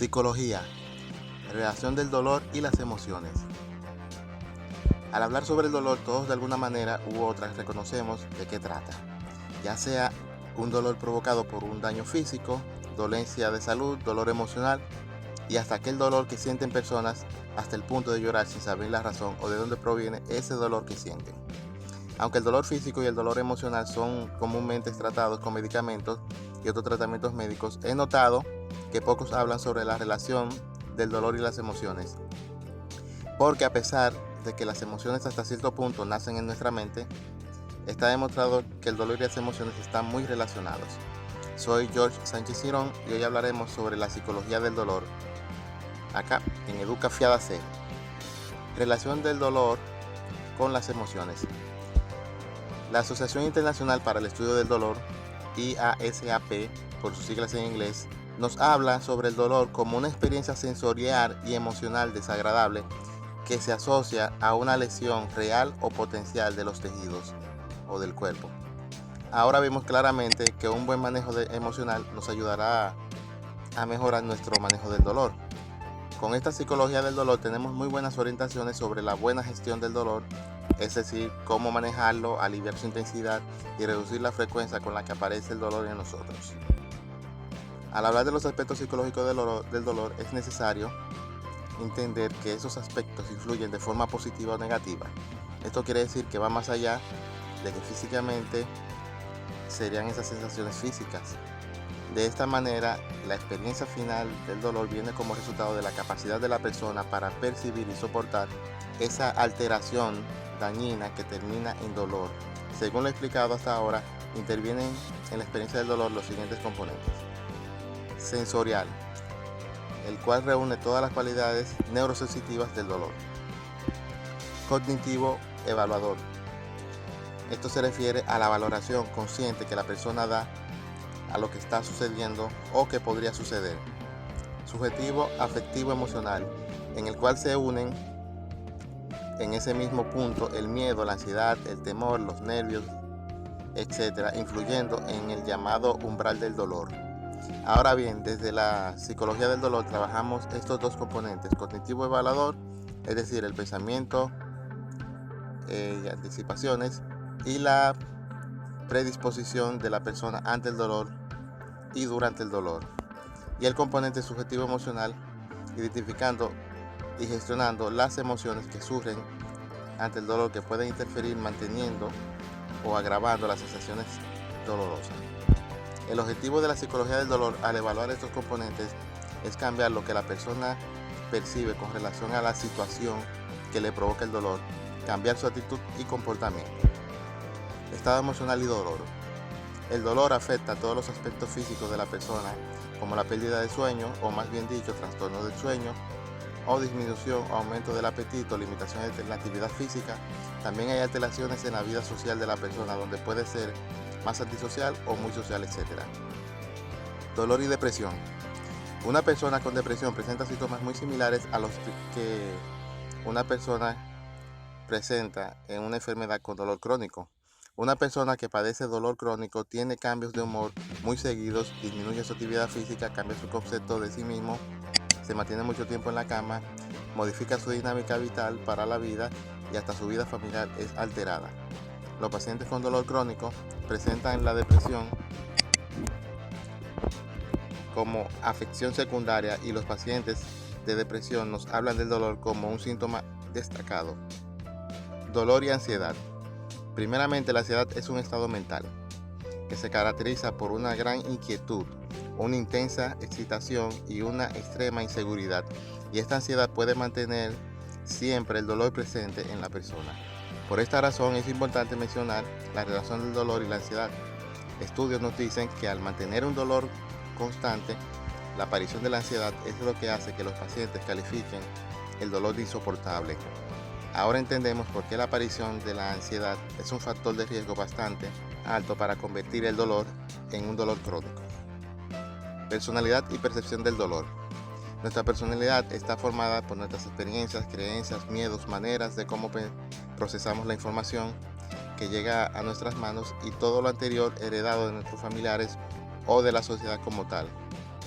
Psicología, relación del dolor y las emociones. Al hablar sobre el dolor, todos de alguna manera u otra reconocemos de qué trata, ya sea un dolor provocado por un daño físico, dolencia de salud, dolor emocional y hasta aquel dolor que sienten personas hasta el punto de llorar sin saber la razón o de dónde proviene ese dolor que sienten. Aunque el dolor físico y el dolor emocional son comúnmente tratados con medicamentos y otros tratamientos médicos, he notado que pocos hablan sobre la relación del dolor y las emociones. Porque a pesar de que las emociones hasta cierto punto nacen en nuestra mente, está demostrado que el dolor y las emociones están muy relacionados. Soy George Sánchez Girón y hoy hablaremos sobre la psicología del dolor, acá en Educa Fiada C. Relación del dolor con las emociones. La Asociación Internacional para el Estudio del Dolor, IASAP, por sus siglas en inglés, nos habla sobre el dolor como una experiencia sensorial y emocional desagradable que se asocia a una lesión real o potencial de los tejidos o del cuerpo. Ahora vemos claramente que un buen manejo emocional nos ayudará a mejorar nuestro manejo del dolor. Con esta psicología del dolor tenemos muy buenas orientaciones sobre la buena gestión del dolor, es decir, cómo manejarlo, aliviar su intensidad y reducir la frecuencia con la que aparece el dolor en nosotros. Al hablar de los aspectos psicológicos del dolor, es necesario entender que esos aspectos influyen de forma positiva o negativa. Esto quiere decir que va más allá de que físicamente serían esas sensaciones físicas. De esta manera, la experiencia final del dolor viene como resultado de la capacidad de la persona para percibir y soportar esa alteración dañina que termina en dolor. Según lo explicado hasta ahora, intervienen en la experiencia del dolor los siguientes componentes. Sensorial, el cual reúne todas las cualidades neurosensitivas del dolor. Cognitivo evaluador. Esto se refiere a la valoración consciente que la persona da a lo que está sucediendo o que podría suceder. Subjetivo afectivo emocional, en el cual se unen en ese mismo punto el miedo, la ansiedad, el temor, los nervios, etc., influyendo en el llamado umbral del dolor. Ahora bien, desde la psicología del dolor trabajamos estos dos componentes, cognitivo evaluador, es decir, el pensamiento y anticipaciones, y la predisposición de la persona ante el dolor y durante el dolor, y el componente subjetivo emocional, identificando y gestionando las emociones que surgen ante el dolor que pueden interferir manteniendo o agravando las sensaciones dolorosas. El objetivo de la psicología del dolor al evaluar estos componentes es cambiar lo que la persona percibe con relación a la situación que le provoca el dolor, cambiar su actitud y comportamiento. Estado emocional y dolor. El dolor afecta a todos los aspectos físicos de la persona, como la pérdida de sueño, o más bien dicho, trastorno del sueño, o disminución o aumento del apetito, limitaciones de la actividad física. También hay alteraciones en la vida social de la persona, donde puede ser más antisocial o muy social, etc. Dolor y depresión. Una persona con depresión presenta síntomas muy similares a los que una persona presenta en una enfermedad con dolor crónico. Una persona que padece dolor crónico tiene cambios de humor muy seguidos, disminuye su actividad física, cambia su concepto de sí mismo, se mantiene mucho tiempo en la cama, modifica su dinámica vital para la vida y hasta su vida familiar es alterada. Los pacientes con dolor crónico presentan la depresión como afección secundaria y los pacientes de depresión nos hablan del dolor como un síntoma destacado. Dolor y ansiedad. Primeramente, la ansiedad es un estado mental que se caracteriza por una gran inquietud, una intensa excitación y una extrema inseguridad, y esta ansiedad puede mantener siempre el dolor presente en la persona. Por esta razón es importante mencionar la relación del dolor y la ansiedad. Estudios nos dicen que al mantener un dolor constante, la aparición de la ansiedad es lo que hace que los pacientes califiquen el dolor de insoportable. Ahora entendemos por qué la aparición de la ansiedad es un factor de riesgo bastante alto para convertir el dolor en un dolor crónico. Personalidad y percepción del dolor. Nuestra personalidad está formada por nuestras experiencias, creencias, miedos, maneras de cómo procesamos la información que llega a nuestras manos y todo lo anterior heredado de nuestros familiares o de la sociedad como tal.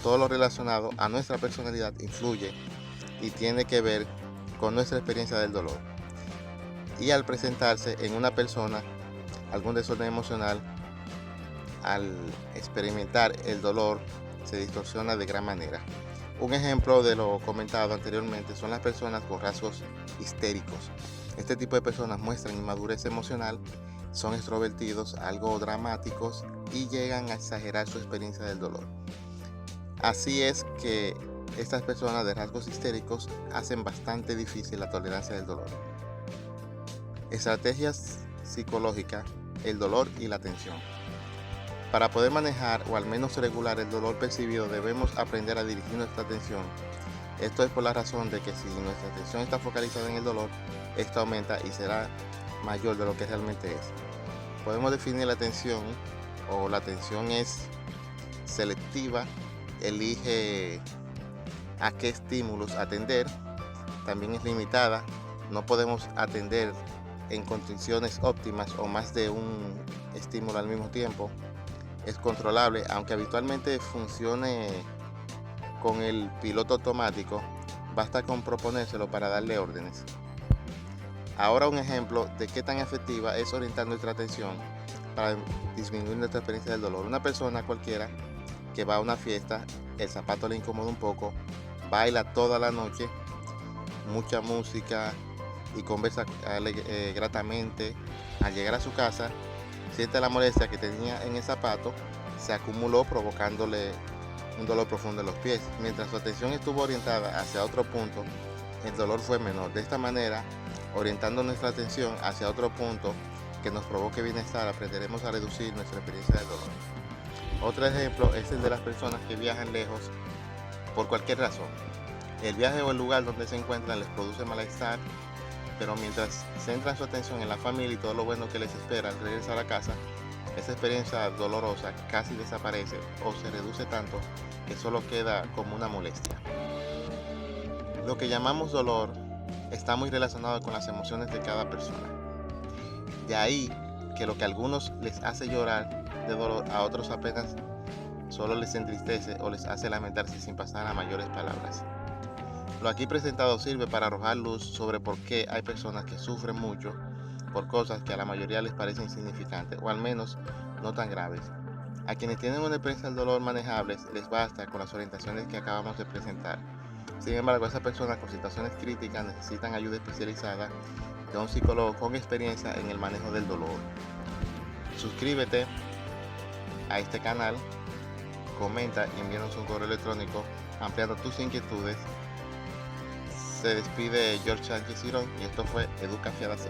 todo lo relacionado a nuestra personalidad influye y tiene que ver con nuestra experiencia del dolor. Y al presentarse en una persona algún desorden emocional, al experimentar el dolor, se distorsiona de gran manera. Un ejemplo de lo comentado anteriormente son las personas con rasgos histéricos. Este tipo de personas muestran inmadurez emocional, son extrovertidos, algo dramáticos y llegan a exagerar su experiencia del dolor. Así es que estas personas de rasgos histéricos hacen bastante difícil la tolerancia del dolor. Estrategias psicológicas, el dolor y la tensión. Para poder manejar o al menos regular el dolor percibido debemos aprender a dirigir nuestra atención. Esto es por la razón de que si nuestra atención está focalizada en el dolor, esto aumenta y será mayor de lo que realmente es. Podemos definir la atención, o la atención es selectiva, elige a qué estímulos atender. También es limitada, no podemos atender en condiciones óptimas o más de un estímulo al mismo tiempo. Es controlable, aunque habitualmente funcione con el piloto automático, basta con proponérselo para darle órdenes. Ahora un ejemplo de qué tan efectiva es orientar nuestra atención para disminuir nuestra experiencia del dolor. Una persona cualquiera que va a una fiesta, el zapato le incomoda un poco, baila toda la noche, mucha música y conversa gratamente. Al llegar a su casa, siente la molestia que tenía en el zapato, se acumuló provocándole un dolor profundo en los pies. Mientras su atención estuvo orientada hacia otro punto, el dolor fue menor. De esta manera, orientando nuestra atención hacia otro punto que nos provoque bienestar, aprenderemos a reducir nuestra experiencia de dolor. Otro ejemplo es el de las personas que viajan lejos por cualquier razón. El viaje o el lugar donde se encuentran les produce malestar, pero mientras centran su atención en la familia y todo lo bueno que les espera al regresar a casa, esa experiencia dolorosa casi desaparece o se reduce tanto que solo queda como una molestia. Lo que llamamos dolor está muy relacionado con las emociones de cada persona. De ahí que lo que a algunos les hace llorar de dolor, a otros apenas solo les entristece o les hace lamentarse sin pasar a mayores palabras. Lo aquí presentado sirve para arrojar luz sobre por qué hay personas que sufren mucho por cosas que a la mayoría les parecen insignificantes o al menos no tan graves. A quienes tienen una experiencia del dolor manejable les basta con las orientaciones que acabamos de presentar. Sin embargo, esas personas con situaciones críticas necesitan ayuda especializada de un psicólogo con experiencia en el manejo del dolor. Suscríbete a este canal, comenta y envíanos un correo electrónico ampliando tus inquietudes. Se despide George Sánchez Girón y esto fue Educa Fiada C.